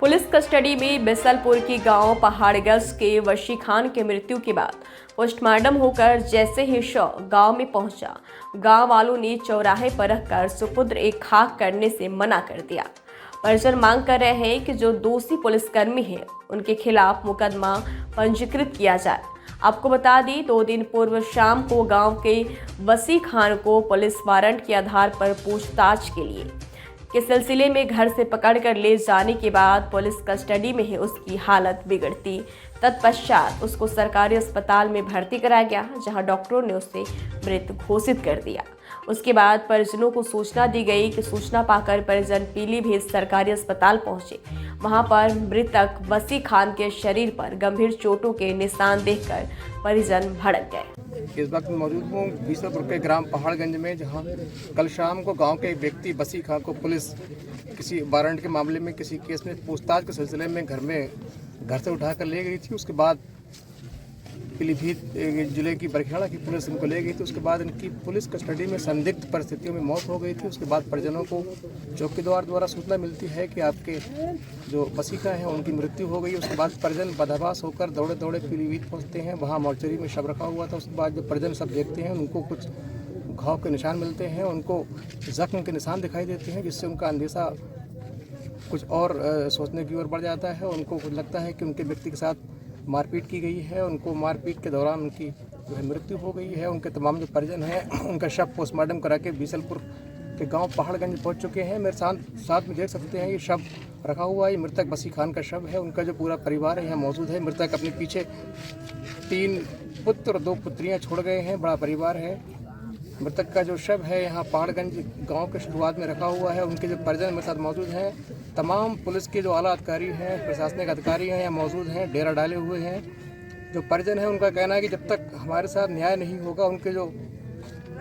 Police custody में बिसलपुर की गांव पहाड़गंज के वशी खान की मृत्यु के बाद पोस्टमार्टम होकर जैसे ही शव गांव में पहुंचा, गांव वालों ने चौराहे पर रखकर सुपुत्र एक खाक करने से मना कर दिया। परिजन मांग कर रहे हैं कि जो दोषी पुलिसकर्मी हैं उनके खिलाफ मुकदमा पंजीकृत किया जाए। आपको बता दें, 2 दिन पूर्व शाम को गांव के वसी खान को पुलिस वारंट के आधार पर पूछताछ के सिलसिले में घर से पकड़कर ले जाने के बाद पुलिस कस्टडी में ही उसकी हालत बिगड़ती। तत्पश्चात उसको सरकारी अस्पताल में भर्ती कराया गया, जहां डॉक्टरों ने उसे मृत घोषित कर दिया। उसके बाद परिजनों को सूचना दी गई कि सूचना पाकर परिजन पीलीभीत सरकारी अस्पताल पहुंचे। वहां पर मृतक वसी खान के शरीर पर गंभीर चोटों के निशान देखकर परिजन भड़क गए। इस वक्त मौजूद हूँ बिसलपुर के ग्राम पहाड़गंज में, जहाँ कल शाम को गांव के एक व्यक्ति वसी खान को पुलिस किसी वारंट के मामले में किसी केस में पूछताछ के सिलसिले में घर से उठाकर ले गई थी। उसके बाद पीलीभीत जिले की बरखेड़ा की पुलिस इनको ले गई थी। उसके बाद इनकी पुलिस कस्टडी में संदिग्ध परिस्थितियों में मौत हो गई थी। उसके बाद परिजनों को चौकीदार द्वारा सूचना मिलती है कि आपके जो वसीखा हैं उनकी मृत्यु हो गई। उसके बाद परिजन बदहवास होकर दौड़े दौड़े पीलीभीत पहुंचते हैं। वहाँ मोर्चरी में शव रखा हुआ था। उसके बाद जब परिजन सब देखते हैं, उनको कुछ घाव के निशान मिलते हैं, उनको जख्म के निशान दिखाई देते हैं, जिससे उनका अंदेशा कुछ और सोचने की ओर बढ़ जाता है। उनको कुछ लगता है कि उनके व्यक्ति के साथ मारपीट की गई है। उनको मारपीट के दौरान उनकी जो है मृत्यु हो गई है। उनके तमाम जो परिजन हैं उनका शव पोस्टमार्टम करा के बिसलपुर के गांव पहाड़गंज पहुंच चुके हैं। मेरे साथ में देख सकते हैं ये शव रखा हुआ है। ये मृतक वसी खान का शव है। उनका जो पूरा परिवार है यहाँ मौजूद है। मृतक अपने पीछे 3 पुत्र और 2 पुत्रियाँ छोड़ गए हैं। बड़ा परिवार है। मृतक का जो शव है यहाँ पहाड़गंज गांव के शुरुआत में रखा हुआ है। उनके जो परिजन मेरे साथ मौजूद हैं, तमाम पुलिस के जो आला अधिकारी हैं, प्रशासनिक अधिकारी हैं यहाँ मौजूद हैं, डेरा डाले हुए हैं। जो परिजन हैं उनका कहना है कि जब तक हमारे साथ न्याय नहीं होगा, उनके जो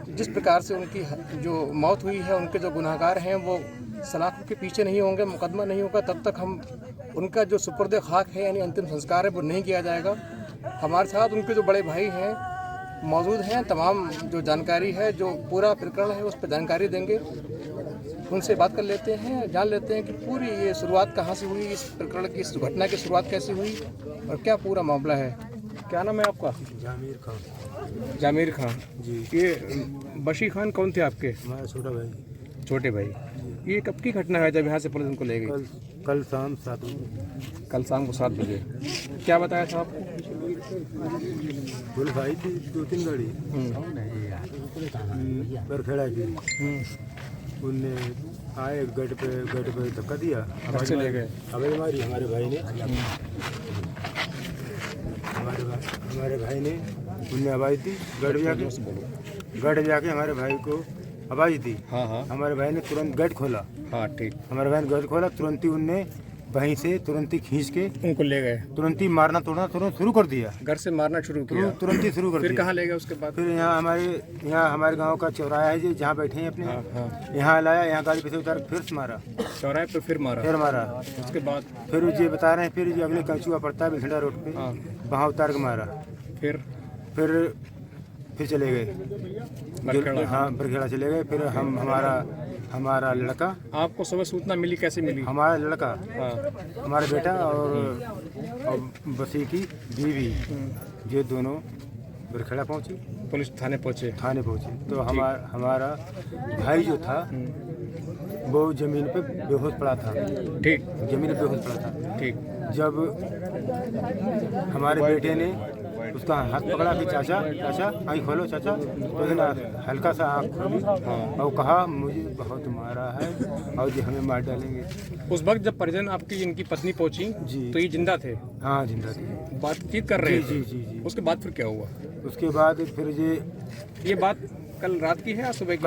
जिस प्रकार से उनकी जो मौत हुई है, उनके जो गुनाहगार हैं वो सलाखों के पीछे नहीं होंगे, मुकदमा नहीं होगा, तब तक हम उनका जो सुपुर्द खाक है यानी अंतिम संस्कार है वो नहीं किया जाएगा। हमारे साथ उनके जो बड़े भाई हैं मौजूद हैं। तमाम जो जानकारी है, जो पूरा प्रकरण है, उस पर जानकारी देंगे। उनसे बात कर लेते हैं, जान लेते हैं कि पूरी ये शुरुआत कहाँ से हुई, इस प्रकरण की, इस घटना की शुरुआत कैसे हुई और क्या पूरा मामला है। क्या नाम है आपका? जामिर खान। जामिर खान जी। ये वशी खान कौन थे आपके? हमारा छोटा भाई। छोटे भाई। ये कब की घटना है जब यहाँ से पुलिस उनको ले गई? कल शाम 7 बजे। कल शाम को 7 बजे। क्या बताया था आपको? पुलिस आई थी 2-3 गाड़ी बरखेड़ा की। उनने आए गेट पे धक्का दिया, आवाज़ ले गए। आवाज़ मारी हमारे भाई ने। हमारे भाई ने उनने आवाज़ दी, गेट जाके हमारे भाई को आवाज़ दी। हाँ। हमारे भाई ने तुरंत गेट खोला। हाँ, ठीक। हमारे भाई ने गेट खोला, तुरंत ही उनने वहीं से तुरंत ही खींच के उनको ले गए। तुरंत ही मारना तोड़ना तुरंत शुरू कर दिया। घर से मारना शुरू किया। तुरंत ही शुरू कर फिर दिया। कहाँ ले गए उसके बाद? फिर यहाँ हमारे गांव का चौराहा है जी, जहाँ बैठे हैं अपने। हाँ। यहाँ लाया, यहाँ गाड़ी पे से उतार फिर से मारा। चौराहे पे फिर मारा। उसके बाद फिर ये बता रहे हैं, फिर ये अगले कंचुआ पड़ता है बिलखंडा रोड पे, वहाँ उतार के मारा। फिर चले गए। हाँ, बरखेड़ा चले गए। फिर हमारा लड़का। आपको सुबह सूचना मिली, कैसे मिली? हमारा लड़का, हाँ। हमारा बेटा और बसी की बीवी, ये दोनों बरखेड़ा पहुंची। पुलिस थाने पहुँचे। तो हमारा भाई जो था वो जमीन पे बेहोश पड़ा था। ठीक। जमीन पे बेहोश पड़ा था। ठीक। जब हमारे बेटे ने उसका हाथ पकड़ा कि चाचा आँख खोलो चाचा, तो उसने हल्का सा आँख खोली और कहा मुझे बहुत मारा है और ये हमें मार डालेंगे। उस वक्त जब परिजन आपकी इनकी पत्नी पहुंची जी, तो ये जिंदा थे? हाँ, जिंदा थे। बातचीत कर रहे थे? जी। उसके बाद फिर क्या हुआ? उसके बाद फिर ये बात कल रात की है या सुबह की?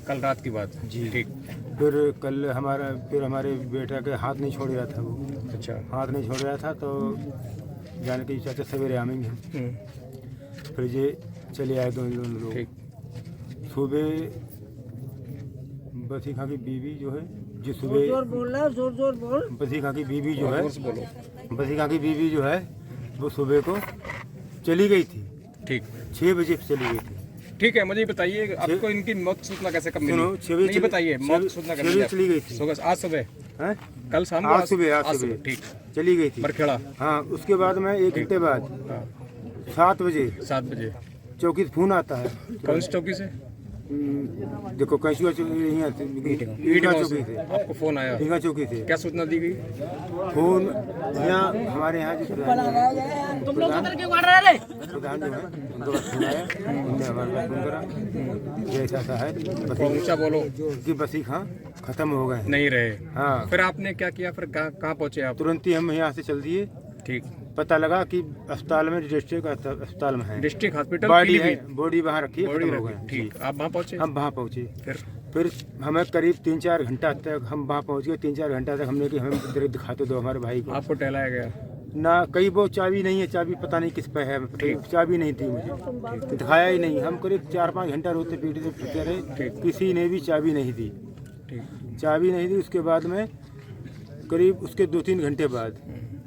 कल रात की बात जी। ठीक। फिर कल हमारे बेटा के हाथ नहीं छोड़ रहा था वो। अच्छा। हाथ नहीं छोड़ रहा था, तो जाने के चाचा सवेरे आएंगे। फिर ये चले आए दोनों लोग। ठीक। सुबह बसी खां की बीवी जो है, जो सुबह जोर बोल। बसी खां की बीवी जो है, बोलो। बसी खां की बीवी जो है वो सुबह को चली गई थी। ठीक। 6 बजे चली गई थी। ठीक है, मुझे बताइए आपको इनकी मौत सूचना कैसे कब मिली? सुनो, 6 बजे बताइए मौत सूचना कैसे चली गई थी। आज सुबह? हैं? कल शाम को आज सुबह ठीक चली गई थी बरखेड़ा। हाँ, उसके बाद में 1 घंटे बाद हाँ 7 बजे 7 बजे चौकी से फोन आता है। कौन सी चौकी से? देखो कैसी चौकी से आपको फोन आया? ढींगा चौकी से। क्या सूचना दी गई? फोन यहाँ हमारे यहाँ जो प्रधान जो है उनको फोन आया, उनने हमारे पास फोन करा जैसा ऐसा है ऊंचा बोलो कि बसी खां खत्म हो गए। नहीं रहे। हाँ, फिर आपने क्या किया? फिर कहाँ पहुँचे आप? तुरंत ही हम यहाँ से चल दिए। ठीक, पता लगा कि अस्पताल में, डिस्ट्रिक्ट अस्पताल में है, डिस्ट्रिक्ट हॉस्पिटल बॉडी है, बॉडी वहाँ रखी है, बॉडी खत्म हो रखी। गए। ठीक, आप वहाँ पहुँचे? हम वहाँ पहुँचे। फिर हमें करीब 3-4 घंटा तक हम वहाँ पहुँच गए। 3-4 घंटा तक हमने कि हमें इधर दिखाते दो हमारे भाई को। आपको टहलाया गया? ना कई वो चाबी नहीं है, चाबी पता नहीं किस पे है, चाबी नहीं थी मुझे, दिखाया ही नहीं। हम करीब 4-5 घंटा रोते पीटते फिरते रहे, किसी ने भी चाबी नहीं दी। ठीक, चाबी नहीं दी। उसके बाद में करीब उसके 2-3 घंटे बाद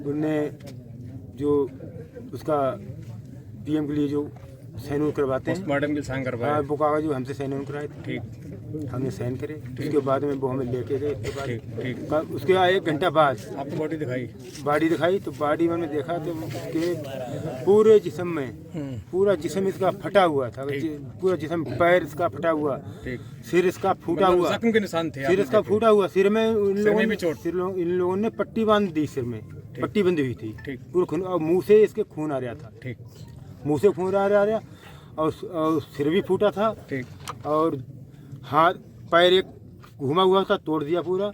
उनने जो उसका पीएम के लिए जो साइन उन करवाते हैं, पोस्टमार्टम के साइन करवाया? वो कागज हमसे साइन उन कराए थे। ठीक, हमने साइन करे। उसके बाद में वो हमें लेके गए। उसके बाद ठीक, उसके 1 घंटा बाद आपको बॉडी दिखाई? बॉडी दिखाई तो बॉडी मैंने देखा तो उसके पूरे जिस्म में, पूरा जिस्म इसका फटा हुआ था, पूरा जिस्म, पैर इसका फटा हुआ, ठीक, सिर इसका फूटा हुआ, जख्म के निशान थे? सिर इसका फूटा हुआ, सिर में भी इन लोगों ने पट्टी बांध दी, सिर में पट्टी बंधी हुई थी। ठीक, पूरा खून, और मुंह से इसके खून आ रहा था। ठीक, मुंह से खून आ रहा और सिर भी फूटा था। ठीक, और हाथ पैर एक घुमा हुआ था, तोड़ दिया पूरा,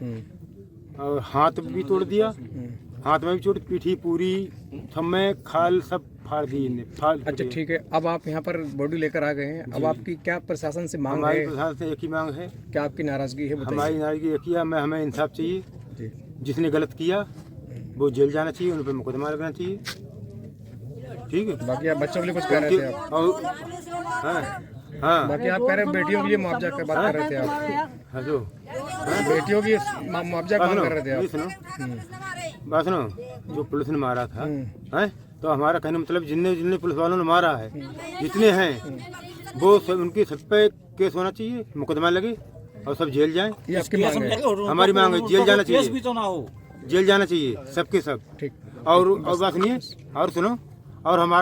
और हाथ भी तोड़ दिया, हाथ में भी चोट, पीठी पूरी, थम्मे खाल सब फाड़ दी इन्हें। अच्छा ठीक है, अब आप यहाँ पर बॉडी लेकर आ गए हैं, अब आपकी क्या प्रशासन से मांग हमारी है? प्रशासन से एक ही मांग है। क्या आपकी नाराजगी है? बताइए। हमारी नाराजगी एक ही है, हमें इंसाफ चाहिए। जी। जिसने गलत किया वो जेल जाना चाहिए, उन पर मुकदमा लगना चाहिए। ठीक है, बाकी आप बच्चों के लिए कुछ कह रहे थे आप? और हाँ, बाकी आप कह रहे हैं बेटियों के लिए मुआवजा की बात कर रहे थे आप? हेलो, बेटियों की मुआवजा की मांग कर रहे थे आप? सुनो बात सुनो, जो पुलिस ने मारा था है, तो हमारा कहने मतलब जितने पुलिस वालों ने मारा है, जितने हैं वो सब, उनकी सब पे केस होना चाहिए, मुकदमा लगे और सब जेल जाएं। ये आपकी मांग है? हमारी मांग है, जेल जाना चाहिए, जेल जाना चाहिए सबके सब। ठीक, और बात सुनिए, और सुनो, और हमारा